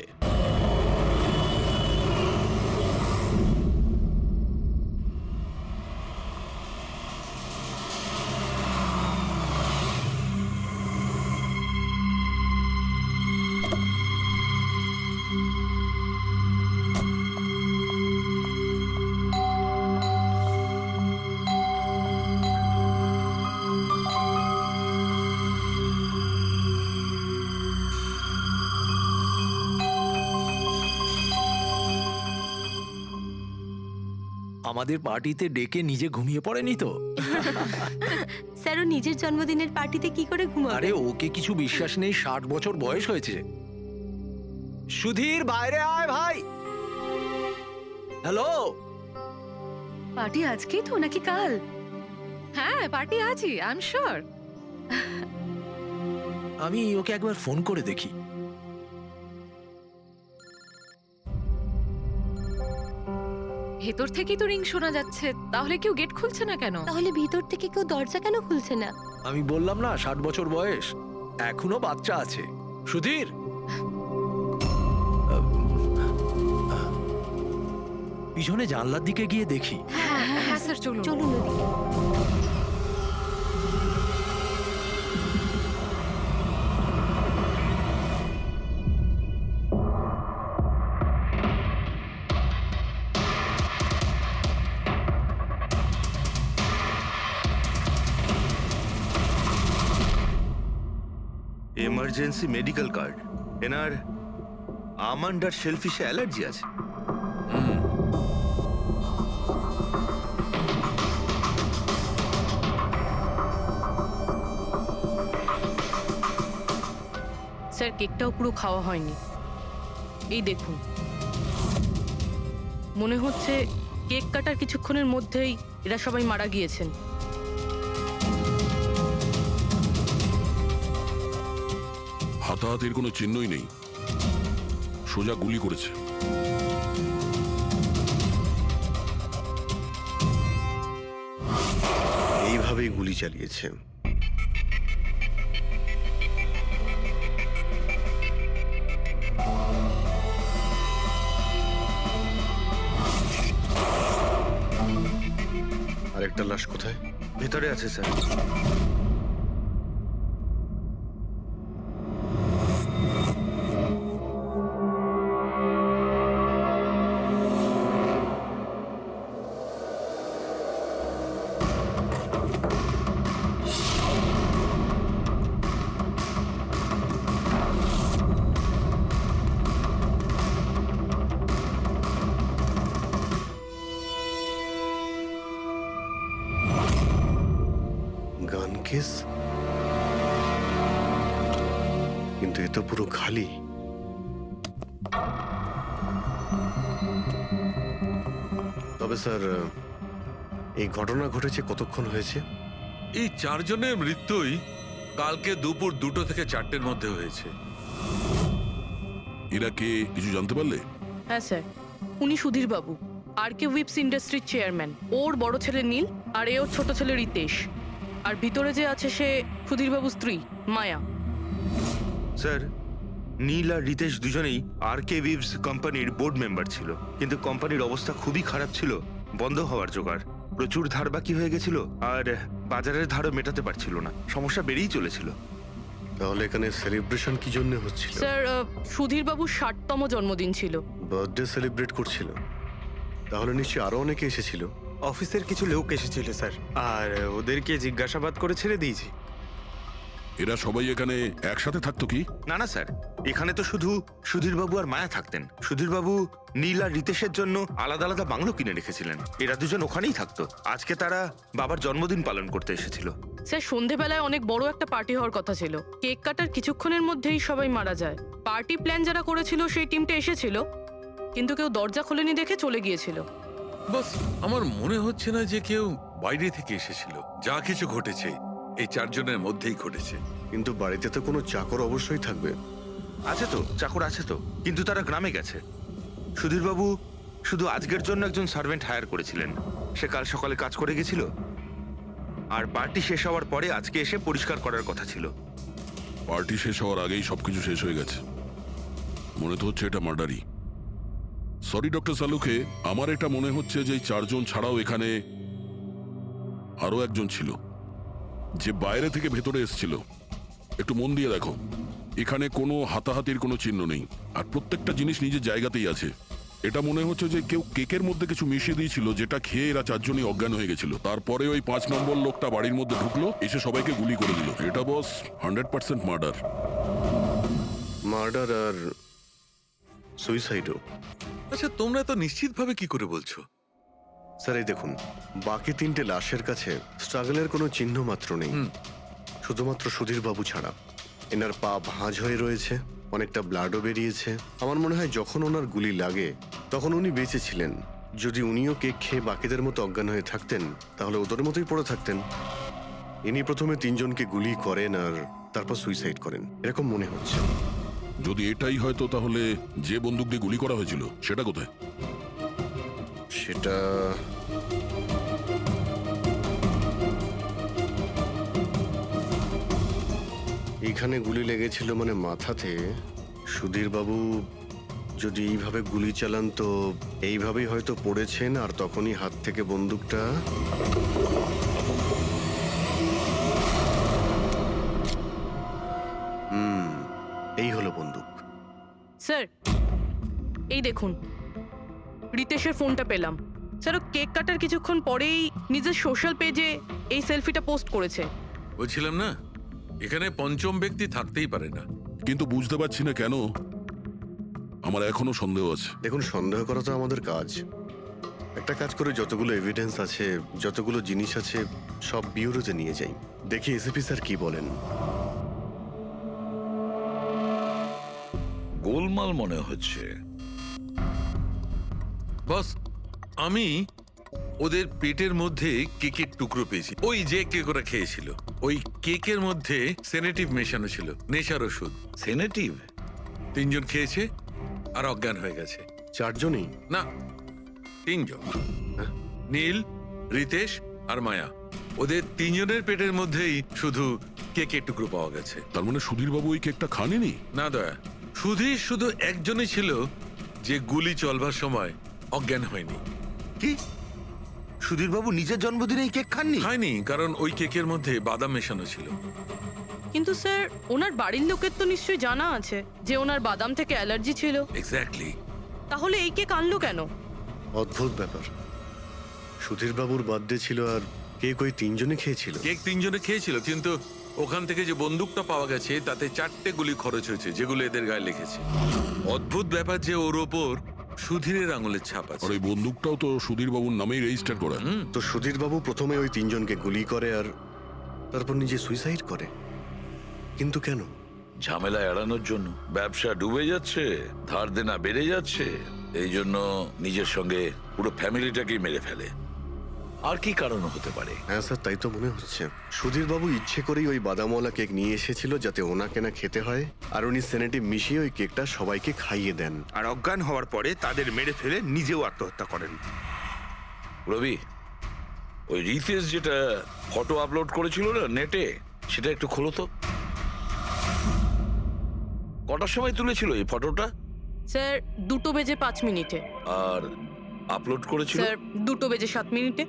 D: আমাদের পার্টিতে ডেকে নিজে ঘুমিয়ে পড়েনি তো?
K: স্যার, ও নিজের জন্মদিনের পার্টিতে কি করে ঘুমাবে?
D: আরে ওকে কিছু বিশ্বাস নেই, 60 বছর বয়স হয়েছে। সুধীর, বাইরে আয় ভাই। হ্যালো।
J: পার্টি আজকেই তো নাকি কাল? হ্যাঁ, পার্টি আজই, আই এম শিওর।
D: আমি ওকে একবার ফোন করে দেখি।
J: ভেতর থেকেই তো রিং শোনা যাচ্ছে, তাহলে কেউ গেট খুলছে না কেন?
K: তাহলে ভিতর থেকে কেউ দরজা কেন খুলছে না?
D: আমি বললাম না 60 বছর বয়স, এখনো বাচ্চা আছে। সুধীর, পিছনে জানলার দিকে গিয়ে দেখি।
J: হ্যাঁ হ্যাঁ স্যার, চলুন।
K: চলুন ওদিকে।
A: Emergency medical card. এনার আমন্ড আর শেলফিশে অ্যালার্জি আছে।
I: স্যার কেকটাও পুরো খাওয়া হয়নি। এই দেখুন, মনে হচ্ছে কেক কাটার কিছুক্ষণের মধ্যেই এরা সবাই মারা গিয়েছেন।
E: হাতাহাতির কোনো চিহ্নই নেই, সোজা গুলি করেছে।
C: এইভাবেই গুলি চালিয়েছে। আরেকটা লাশ কোথায়?
A: ভেতরে আছে স্যার।
C: গান কেস, কিন্তু এ তো পুরো খালি। তবে স্যার, এই ঘটনা ঘটেছে কতক্ষণ হয়েছে?
B: এই 4 জনের মৃত্যুই কালকে দুপুর 2টো থেকে 4টের মধ্যে হয়েছে।
E: এরা কে কিছু জানতে পারলে?
I: হ্যাঁ স্যার, উনি সুধীর বাবু, আর কে উইপস ইন্ডাস্ট্রির চেয়ারম্যান। ওর বড় ছেলে নীল, আর এ ওর ছোট ছেলে রিতেশ। আর ভিতরে যে আছে সে সুধীর বাবুর স্ত্রী মায়া।
A: স্যার, নীল আর রিতেশ দুজনেই আর কে উইভস কোম্পানির বোর্ড মেম্বার ছিল, কিন্তু কোম্পানির অবস্থা খুবই খারাপ ছিল, বন্ধ হওয়ার জোগাড়। প্রচুর ধার বাকি হয়ে গেছিল, আর বাজারের ধারও মেটাতে পারছিল না, সমস্যা বেড়েই চলেছিল।
C: তাহলে এখানে সেলিব্রেশন কি জন্য হচ্ছিল?
I: স্যার, সুধীর বাবুর 60তম জন্মদিন ছিল।
C: বার্থডে সেলিব্রেট করছিল? তাহলে নিশ্চয়ই আরো অনেকে এসেছিল।
G: অফিসের কিছু লোক এসেছিল স্যার, আর ওদেরকে জিজ্ঞাসাবাদ করে ছেড়ে দিয়েছি।
E: এরা সবাই এখানে একসাথে থাকতো কি?
A: না না স্যার, এখানে তো শুধু সুধীরবাবু আর মায়া থাকতেন। সুধীরবাবু নীল আর রিতেশের জন্য আলাদা আলাদা বাংলো কিনে রেখেছিলেন, এরা দুজন ওখানেই থাকতো। আজকে তারা বাবার জন্মদিন পালন করতে এসেছিল।
I: স্যার, সন্ধেবেলায় অনেক বড় একটা পার্টি হওয়ার কথা ছিল। কেক কাটার কিছুক্ষণের মধ্যেই সবাই মারা যায়। পার্টি প্ল্যান যারা করেছিল সেই টিমটা এসেছিল, কিন্তু কেউ দরজা খোলেনি দেখে চলে গিয়েছিল।
B: বস, আমার মনে হচ্ছে না যে কেউ বাইরে থেকে এসেছিল। যা কিছু ঘটেছে এই 4 জনের মধ্যেই ঘটেছে।
C: কিন্তু বাড়িতে তো কোনো চাকর অবশ্যই থাকবে।
A: আছে তো, চাকর আছে তো, কিন্তু তারা গ্রামে গেছে। সুধীরবাবু শুধু আজকের জন্য একজন সার্ভেন্ট হায়ার করেছিলেন, সে কাল সকালে কাজ করে গেছিল, আর পার্টি শেষ হওয়ার পরে আজকে এসে পরিষ্কার করার কথা ছিল।
E: পার্টি শেষ হওয়ার আগেই সবকিছু শেষ হয়ে গেছে। মনে তো হচ্ছে এটা মার্ডারই। সরি ডক্টর সালুকে, আমার এটা মনে হচ্ছে যে এই 4 জন ছাড়াও এখানে আরো একজন ছিল, যে বাইরে থেকে ভেতরে এসেছিল। একটু মন দিয়ে দেখো, এখানে কোনো হাতাহাতির কোনো চিহ্ন নেই, আর প্রত্যেকটা জিনিস নিজের জায়গাতেই আছে। এটা মনে হচ্ছে যে কেউ কেকের মধ্যে কিছু মিশিয়ে দিয়েছিল, যেটা খেয়ে এরা 4 জনই অজ্ঞান হয়ে গেছিল। তারপরে ওই 5 নম্বর লোকটা বাড়ির মধ্যে ঢুকলো, এসে সবাইকে গুলি করে দিল। এটা বস 100% মার্ডার।
C: মার্ডার আর সুইসাইডও।
B: আচ্ছা, তোমরা তো নিশ্চিতভাবে কি করে বলছো?
C: স্যার, এই দেখুন, বাকি 3টে লাশের কাছে স্ট্রাগলের কোনো চিহ্ন মাত্র নেই, শুধুমাত্র সুধীরবাবু ছাড়া। এনার পা ভাঁজ হয়ে রয়েছে, অনেকটা ব্লাডও বেরিয়েছে। আমার মনে হয় যখন ওনার গুলি লাগে তখন উনি বেঁচে ছিলেন। যদি উনিও কেক খেয়ে বাকিদের মতো অজ্ঞান হয়ে থাকতেন, তাহলে ওদের মতোই পড়ে থাকতেন। ইনি প্রথমে 3 জনকে গুলি করেন আর তারপর সুইসাইড করেন, এরকম মনে হচ্ছে।
E: যদি এটাই হয়তো, তাহলে যে বন্দুক দিয়ে গুলি করা হয়েছিল সেটা কোথায়?
C: সেটা এইখানে গুলি লেগেছিল, মানে মাথাতে। সুধীরবাবু যদি এইভাবে গুলি চালান তো এইভাবেই হয়তো পড়েছেন, আর তখনই হাত থেকে বন্দুকটা এই হলো বন্দুক।
I: স্যার, এই দেখুন, রিতেশের ফোনটা পেলাম। স্যার, ও কেক কাটার কিছুক্ষণ পরেই নিজের সোশ্যাল পেজে এই সেলফিটা পোস্ট করেছে।
B: বলছিলাম না, এখানে পঞ্চম ব্যক্তি থাকতেই পারে না।
E: কিন্তু বুঝতে পারছি না কেন আমার এখনো সন্দেহ আছে।
C: দেখুন, সন্দেহ করা তো আমাদের কাজ। একটা কাজ করে যতগুলো এভিডেন্স আছে, যতগুলো জিনিস আছে, সব বিউরোতে নিয়ে যাই, দেখি এসিপি স্যার কি বলেন।
H: গোলমাল মনে হচ্ছে।
B: বস, আমি ওদের পেটের মধ্যে কেকের টুকরো পেয়েছি, ওই যে কেক ওরা খেয়েছিল। ওই কেকের মধ্যে সেনেটিভ মেশানো ছিল, নেশার ওষুধ।
H: সেনেটিভ?
B: 3 জন খেয়েছে আর অজ্ঞান হয়ে গেছে।
C: 4 জনই?
B: না, 3 জন। নীল, রিতেশ আর মায়া, ওদের 3 জনের পেটের মধ্যেই শুধু কেকের টুকরো পাওয়া গেছে।
E: তার মানে সুধীর বাবু ওই কেকটা খাননি?
B: না দয়া, সুধীর শুধু একজনই ছিল যে গুলি চলবার সময় অজ্ঞান হয়নি।
A: কি সুধীরবাবু নিজের জন্মদিনে এই কেক খাননি?
B: হয়নি, কারণ ওই কেকের মধ্যে বাদাম মেশানো ছিল।
I: কিন্তু স্যার, ওনার বাড়ির লোকের তো নিশ্চয়ই জানা আছে যে ওনার বাদাম থেকে অ্যালার্জি ছিল।
B: এক্স্যাক্টলি।
I: তাহলে এই কেক আনলো কেন?
C: অদ্ভুত ব্যাপার। সুধীর বাবুর বার্থডে ছিল আর কেক ওই 3 জনই খেয়েছিল।
B: কেক 3 জনে খেয়েছিল, কিন্তু ওখান থেকে যে বন্দুকটা পাওয়া গেছে তাতে 4টে গুলি খরচ হয়েছে, যেগুলো এদের গায়ে লেগেছে। অদ্ভুত ব্যাপার যে ওর ওপর সুধীরের আঙুলের ছাপ
E: আর
B: আছে।
E: ওই বন্দুকটাও তো সুধীর বাবুর নামেই রেজিস্টার করা।
C: তো সুধীর বাবু প্রথমে ওই 3 জনকে গুলি করে আর তারপর নিজে সুইসাইড করে। কিন্তু কেন?
H: ঝামেলা এড়ানোর জন্য। ব্যবসা ডুবে যাচ্ছে, ধার দেনা বেড়ে যাচ্ছে, এই জন্য নিজের সঙ্গে পুরো ফ্যামিলিটাকেই মেরে ফেলে। আর কি কারণ হতে পারে?
C: হ্যাঁ স্যার, তাই তো মনে হচ্ছে। সুধীর বাবু ইচ্ছে করেই ওই বাদামওয়ালা কেক নিয়ে এসেছিল যাতে ওনাকে না খেতে হয়, আর উনি সেনেটিভ মিশিয়ে ওই কেকটা সবাইকে খাইয়ে দেন।
A: আর অজ্ঞান হওয়ার পরে তাদের মেরে ফেলে নিজেও আত্মহত্যা করেন।
H: রবি, ওই রিতেশ যেটা ফটো আপলোড করেছিল না নেটে, সেটা একটু খোলো তো। কটার সময় তুলেছিল এই ফটোটা?
I: স্যার 2:05
H: আর আপলোড করেছিল?
I: স্যার 2:07।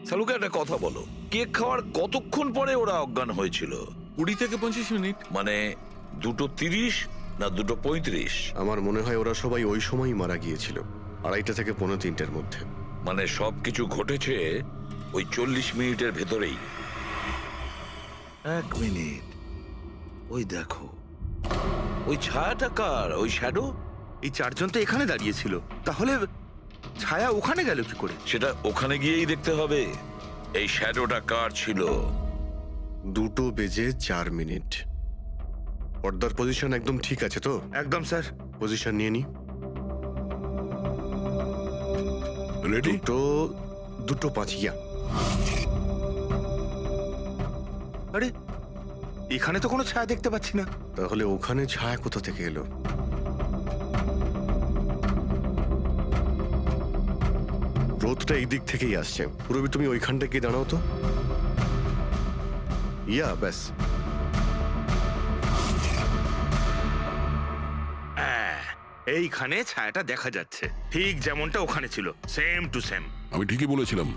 H: সালুকে একটা কথা বলো, কেক খাওয়ার কতক্ষণ পরে ওরা অজ্ঞান হয়েছিল?
B: 20 থেকে 25 মিনিট।
H: মানে 2:30 না 2:35?
C: আমার মনে হয় ওরা সবাই ওই সময়ই মারা গিয়েছিল, 2:30 থেকে 2:45-এর মধ্যে।
H: মানে সবকিছু ঘটেছে ওই 40 মিনিটের ভেতরেই। 1 মিনিট, ওই দেখো, ওই ছায়াটা কার? ওই শ্যাডো?
A: এই 4 জন তো এখানে দাঁড়িয়েছিল, তাহলে ছায়া ওখানে গেল কি করে?
H: সেটা ওখানে গিয়েই দেখতে হবে। এই শ্যাডোটা কার ছিল?
C: 2:04। পর্দার পজিশন একদম ঠিক আছে তো?
A: একদম স্যার।
C: পজিশন নিয়ে নি।
E: রেডি?
C: 2:05 ইয়া।
A: আরে এখানে তো কোনো ছায়া দেখতে পাচ্ছি না।
C: তাহলে ওখানে ছায়া কোথা থেকে এলো? রোদটা এই দিক থেকেই আসছে। পুরবি, তুমি ওইখানটা গিয়ে দাঁড়াও তো। ইয়া, ব্যাস।
A: হ্যাঁ, এইখানে ছায়াটা দেখা যাচ্ছে, ঠিক যেমনটা ওখানে ছিল, সেম টু সেম।
E: আমি ঠিকই বলেছিলাম,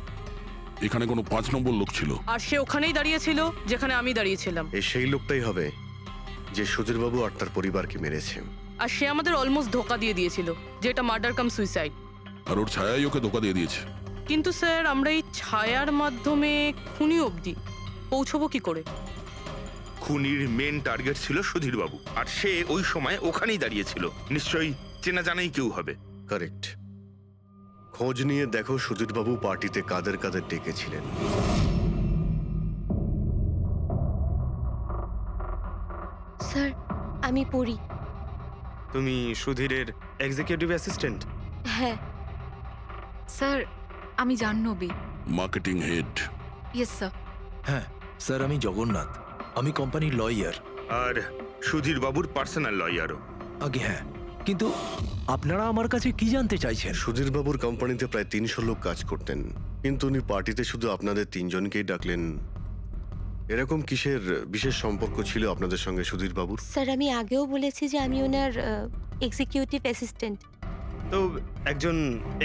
E: এখানে কোনো 5 নম্বর লোক ছিল।
I: আর সে ওখানেই দাঁড়িয়েছিল যেখানে আমি দাঁড়িয়েছিলাম।
C: এই সেই লোকটাই হবে যে সুধীর বাবু আর তার পরিবারকে মেরেছে।
I: আর সে আমাদের অলমোস্ট ধোকা দিয়ে দিয়েছিল যে এটা মার্ডার কাম সুইসাইড।
E: আর ওর ছায়াই ওকে ধোকা দিয়ে দিয়েছে।
I: কিন্তু স্যার, আমরা এই ছায়ার মাধ্যমে খুনি অবধি পৌঁছবো কি করে?
A: খুনির মেন টার্গেট ছিল সুধীর বাবু, আর সে ওই সময় ওখানেই দাঁড়িয়েছিল। নিশ্চয়ই চেনা জানাই কেউ হবে।
C: কারেক্ট। খোঁজ নিয়ে দেখো সুধীর বাবু পার্টিতে কাদের কাদের ডেকেছিলেন।
K: স্যার, আমি পড়ি।
G: তুমি সুধীরের এক্সিকিউটিভ অ্যাসিস্ট্যান্ট?
K: হ্যাঁ।
J: স্যার, আমি Jahnavi.
E: Marketing head.
J: Yes sir.
D: হ্যাঁ স্যার, আমি জগন্নাথ, আমি কোম্পানির লয়ার।
A: আর সুধীর বাবুর পার্সোনাল লয়ারও।
D: আগে হ্যাঁ, কিন্তু আপনারা আমার কাছে কি জানতে চাইছেন?
C: সুধীর বাবুর কোম্পানিতে প্রায় 300 লোক কাজ করতেন, কিন্তু উনি পার্টিতে শুধু আপনাদের 3 জনকেই ডাকলেন। এরকম কিসের বিশেষ সম্পর্ক ছিল আপনাদের সঙ্গে সুধীর বাবুর?
K: স্যার, আমি আগেও বলেছি যে আমি ওনার এক্সিকিউটিভ অ্যাসিস্ট্যান্ট।
G: তো একজন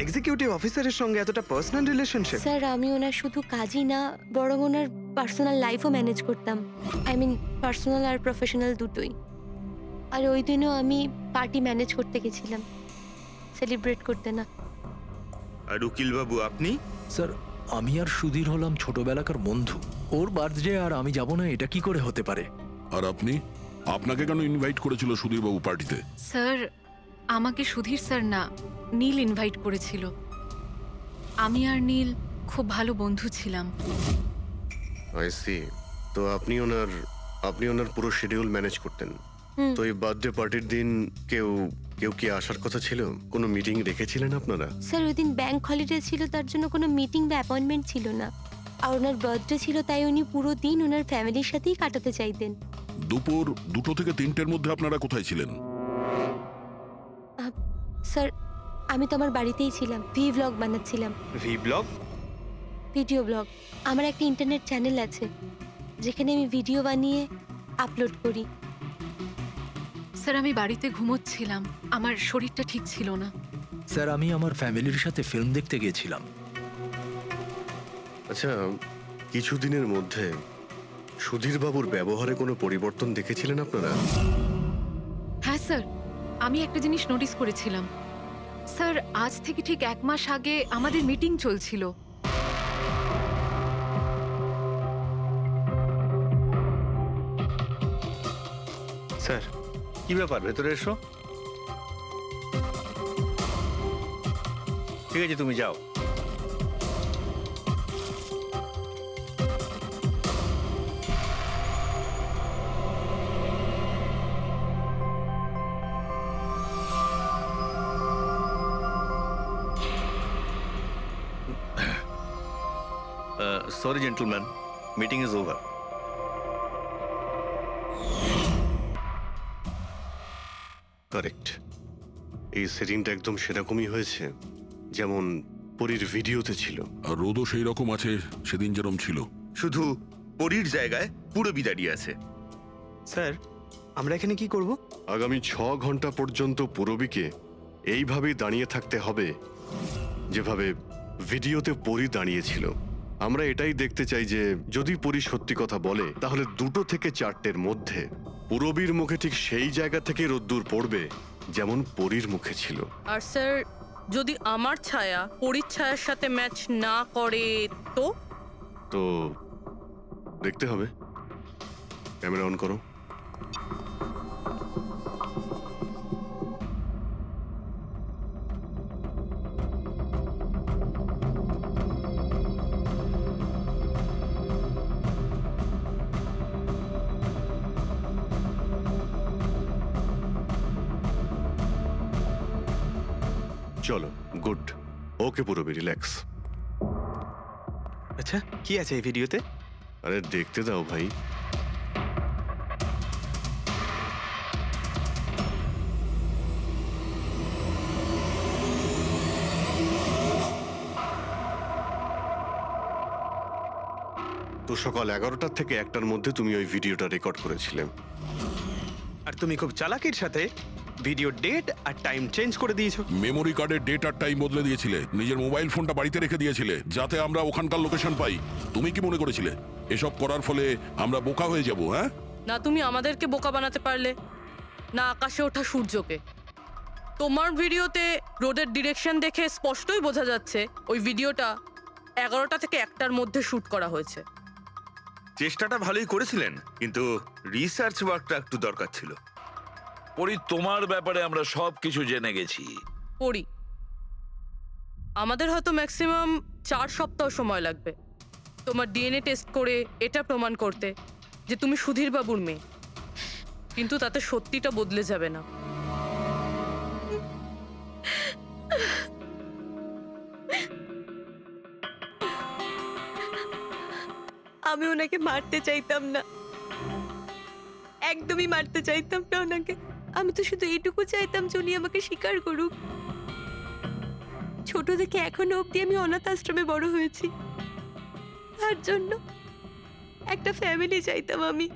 G: এক্সিকিউটিভ অফিসারের সঙ্গে এতটা পার্সোনাল রিলেশনশিপ?
K: স্যার, আমি ওনার শুধু কাজই না, বরং ওনার পার্সোনাল লাইফও ম্যানেজ করতাম। আই মিন পার্সোনাল আর প্রফেশনাল দুটোই। আর ওই দিনও আমি পার্টি ম্যানেজ করতে গেছিলাম, সেলিব্রেট করতে না।
A: আর উকিল বাবু আপনি?
D: স্যার, আমি আর সুধীর হলাম ছোটবেলাকার বন্ধু। ওর বার্থডে আর আমি যাব না, এটা কি করে হতে পারে?
E: আর আপনি, আপনাকে কেন ইনভাইট করেছিল সুধীরবাবু পার্টিতে?
J: স্যার, আমাকে সুধীর স্যার না, নীল ইনভাইট করেছিল। আমি আর নীল খুব ভালো বন্ধু ছিলাম।
C: I see. তো আপনি ওনার পুরো শিডিউল ম্যানেজ করতেন।
K: হুম।
C: তো এই বার্থডে পার্টির দিন কেউ কি আসার কথা ছিল? কোনো মিটিং রেখেছিলেন আপনারা?
K: স্যার ওই দিন ব্যাংক হলিডে ছিল, তার জন্য কোনো মিটিং বা অ্যাপয়েন্টমেন্ট ছিল না। আর ওনার বার্থডে ছিল, তাই উনি পুরো দিন ওনার ফ্যামিলির সাথেই কাটাতে চাইতেন।
E: দুপুর 2টো থেকে 3টের মধ্যে আপনারা কোথায় ছিলেন?
K: স্যার আমি তো আমার বাড়িতেই ছিলাম, ভ্লগ বানাচ্ছিলাম।
G: V blog?
K: Video blog. আমার একটা ইন্টারনেট চ্যানেল আছে যেখানে আমি ভিডিও বানিয়ে আপলোড করি।
J: স্যার আমি বাড়িতে ঘুমোচ্ছিলাম, আমার শরীরটা ঠিক ছিল না।
D: স্যার আমি আমার ফ্যামিলির সাথে ফিল্ম দেখতে গিয়েছিলাম।
C: আচ্ছা, কিছুদিনের মধ্যে সুধীরবাবুর ব্যবহারে কোনো পরিবর্তন দেখেছিলেন আপনারা?
J: হ্যাঁ স্যার, আমি একটা জিনিস নোটিস করেছিলাম। স্যার আজ থেকে ঠিক 1 মাস আগে আমাদের মিটিং চলছিল।
G: স্যার,
L: কি ব্যাপার, ভেতরে এসো। ঠিক আছে, তুমি যাও। Sorry gentleman, meeting is over.
C: Correct. এই সেটিংটা একদম সেরকমই হয়েছে যেমন পরীর ভিডিওতে ছিল।
E: আর রোদও সেই রকম আছে সেদিন যেরকম ছিল।
A: শুধু পরীর জায়গায় পুরবি দাঁড়িয়ে আছে।
G: স্যার আমরা এখানে কি করব?
C: আগামী 6 ঘন্টা পর্যন্ত পুরবীকে এইভাবেই দাঁড়িয়ে থাকতে হবে যেভাবে ভিডিওতে পরী দাঁড়িয়েছিল। আমরা এটাই দেখতে চাই যে যদি পরী সত্যি কথা বলে তাহলে 2টো থেকে 4টের মধ্যে পুরবীর মুখে ঠিক সেই জায়গা থেকে রোদ্দুর পড়বে যেমন পরীর মুখে ছিল।
I: আর স্যার যদি আমার ছায়া পরীর ছায়ার সাথে ম্যাচ না করে তো?
C: তো দেখতে হবে। ক্যামেরা অন করো। চলো, গুড। ওকে পুরবী, রিল্যাক্স।
G: আচ্ছা কি আছে এই ভিডিওতে?
C: আরে দেখতে দাও ভাই। তো সকাল 11টা থেকে 1টার মধ্যে তুমি ওই ভিডিওটা রেকর্ড করেছিলে।
G: আর তুমি খুব চালাকির সাথে ভিডিও ডেট আর টাইম চেঞ্জ করে দিয়েছো।
E: মেমোরি কার্ডের ডেট আর টাইম বদলে দিয়েছিলে, নিজের মোবাইল ফোনটা বাড়িতে রেখে দিয়েছিলে যাতে আমরা ওখানকার লোকেশন পাই। তুমি কি মনে করেছিলে এসব করার ফলে আমরা বোকা হয়ে যাব? হ্যাঁ,
I: না তুমি আমাদেরকে বোকা বানাতে পারলে, না আকাশে ওঠা সূর্যকে। তোমার ভিডিওতে রোডের ডিরেকশন দেখে স্পষ্টই বোঝা যাচ্ছে ওই ভিডিওটা 11টা থেকে 1টার মধ্যে শুট করা হয়েছে।
A: চেষ্টাটা ভালোই করেছিলেন, কিন্তু রিসার্চ ওয়ার্কটা একটু দরকার ছিল।
H: পরি, তোমার ব্যাপারে আমরা সব কিছু জেনে গেছি।
I: পড়ি আমাদের হয়তো ম্যাক্সিমাম 4 সপ্তাহ সময় লাগবে তোমার ডিএনএ টেস্ট করে এটা প্রমাণ করতে যে তুমি সুধীর বাবুর মেয়ে, কিন্তু তাতে সত্যিটা বদলে যাবে না।
K: আমি ওনাকে মারতে চাইতাম না, একদমই মারতে চাইতাম না ওনাকে। আমি তো শুধু এইটুকু চাইতাম যে উনি আমাকে স্বীকার করুক। ছোট থেকে এখনো অবধি আমি অনাথ আশ্রমে বড় হয়েছি, তার জন্য একটা ফ্যামিলি চাইতাম আমি।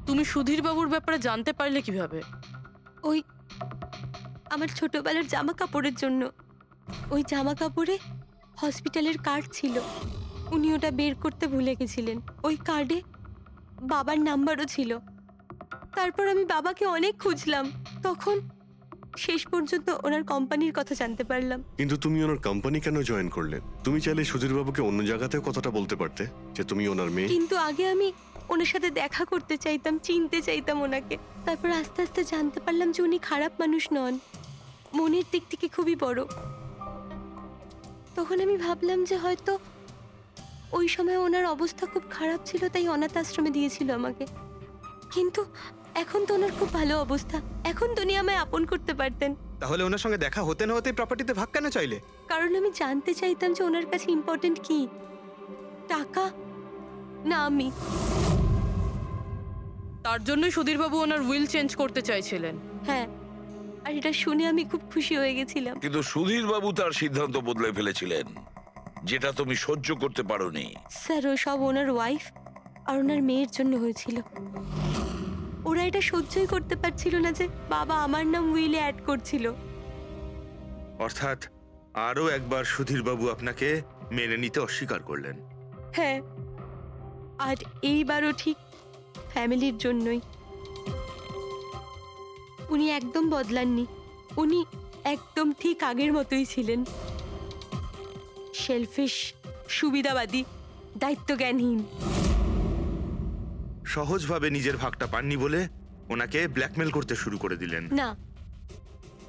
I: তুমি সুধীর বাবুর ব্যাপারে জানতে পারলে কিভাবে?
K: ওই আমার ছোটবেলার জামা কাপড়ের জন্য। ওই জামা কাপড়ে হসপিটালের কার্ড ছিল, উনি ওটা বের করতে ভুলে গেছিলেন। ওই কার্ডে বাবার নাম্বারও ছিল। তারপর আমি বাবাকে অনেক খুঁজলাম, তখন শেষ পর্যন্ত ওনার কোম্পানির কথা জানতে পারলাম।
C: কিন্তু তুমি ওনার কোম্পানি কেন জয়েন করলে? তুমি চাইলে সুধীরবাবুকে অন্য জায়গাতেও কথাটা বলতে পারতে যে তুমি ওনার মেয়ে।
K: কিন্তু আগে আমি ওনার সাথে দেখা করতে চাইতাম, চিনতে চাইতাম ওনাকে। তারপর আস্তে আস্তে জানতে পারলাম যে উনি খারাপ মানুষ নন, মনের দিক থেকে খুবই বড়। তখন আমি ভাবলাম যে হয়তো ওই সময় ওনার অবস্থা খুব খারাপ ছিল, তাই অনাথ আশ্রমে দিয়েছিল আমাকে। কিন্তু এখন তো ওনার খুব ভালো অবস্থা, এখন তো উনি আমায় আপন করতে পারতেন।
G: তাহলে ওনার সঙ্গে দেখা হতে না হতে প্রপার্টিতে ভাগ কেন চাইলে?
K: কারণ আমি জানতে চাইতাম যে ওনার কাছে ইম্পর্টেন্ট কি, টাকা না আমি।
I: তার জন্যই সুধীরবাবু ওনার উইল চেঞ্জ করতে চাইছিলেন।
K: হ্যাঁ, আর এটা শুনে আমি খুব খুশি হয়ে গেছিলাম।
H: কিন্তু সুধীর বাবু তার সিদ্ধান্ত বদলে ফেলেছিলেন, যেটা তুমি সহ্য করতে পারোনি।
K: স্যার, ও সব ওনার ওয়াইফ আর ওনার মেয়ের জন্য হয়েছিল। ওরা এটা সহ্যই করতে পারছিল না যে বাবা আমার নাম উইলে অ্যাড করছিল।
A: অর্থাৎ আরও একবার সুধীরবাবু আপনাকে মেনে নিতে অস্বীকার করলেন।
K: হ্যাঁ, আর এইবারও ঠিক ফ্যামিলির জন্যই। উনি একদম বদলাননি, উনি একদম ঠিক আগের মতোই ছিলেন। সেলফিশ, সুবিধাবাদী, দায়িত্বজ্ঞানহীন।
A: সহজভাবে নিজের ভাগটা পাননি বলে ওনাকে ব্ল্যাকমেল করতে শুরু করে দিলেন।
K: না,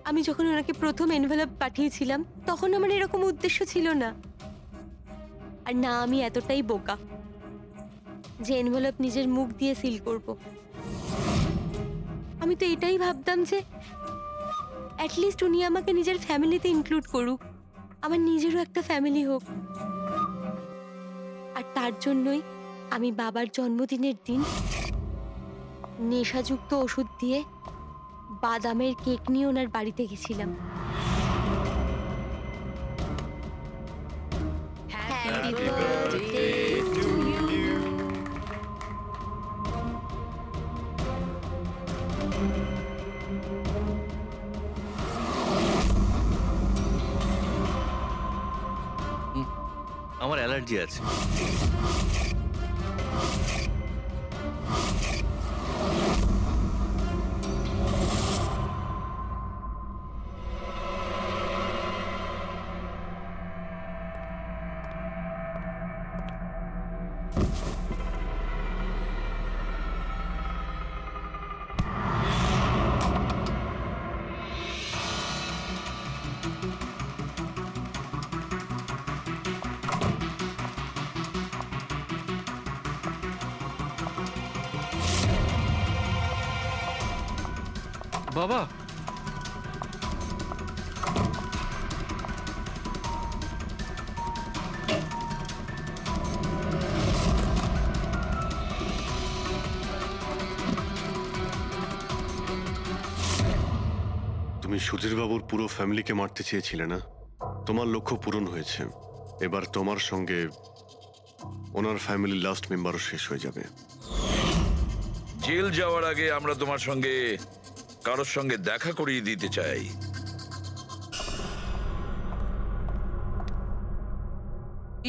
K: আমি যখন ওনাকে প্রথম এনভেলপ পাঠিয়েছিলাম তখন আমার এরকম উদ্দেশ্য ছিল না। আর না আমি এতটাই বোকা যে এনভেলপ নিজের মুখ দিয়ে সিল করব। আমি তো এটাই ভাবতাম যে অ্যাটলিস্ট উনি আমাকে নিজের ফ্যামিলিতে ইনক্লুড করুক, আমার নিজেরও একটা ফ্যামিলি হোক। আর তার জন্যই আমি বাবার জন্মদিনের দিন নেশাযুক্ত ওষুধ দিয়ে বাদামের কেক নিয়ে ওনার বাড়িতে গেছিলাম। Happy birthday to you.
L: আমার অ্যালার্জি আছে।
B: বাবা,
C: তুমি সুধীরবাবুর পুরো ফ্যামিলিকে মারতে চেয়েছিলে না? তোমার লক্ষ্য পূরণ হয়েছে। এবার তোমার সঙ্গে ওনার ফ্যামিলির লাস্ট মেম্বারও শেষ হয়ে যাবে।
H: জেল যাওয়ার আগে আমরা তোমার সঙ্গে কারোর সঙ্গে দেখা করিয়ে দিতে চাই।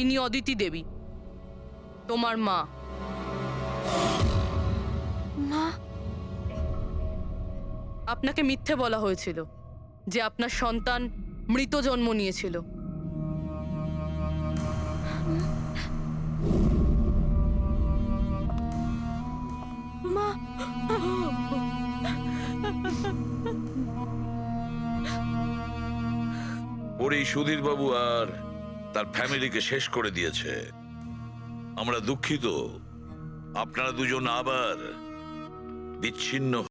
I: ইনি অদিতি দেবী, তোমার মা।
K: মা,
I: আপনাকে মিথ্যে বলা হয়েছিল যে আপনার সন্তান মৃত জন্ম নিয়েছিল।
K: মা,
H: ওর এই সুধীর বাবু আর তার ফ্যামিলিকে শেষ করে দিয়েছে। আমরা দুঃখিত, আপনারা দুজন আবার বিচ্ছিন্ন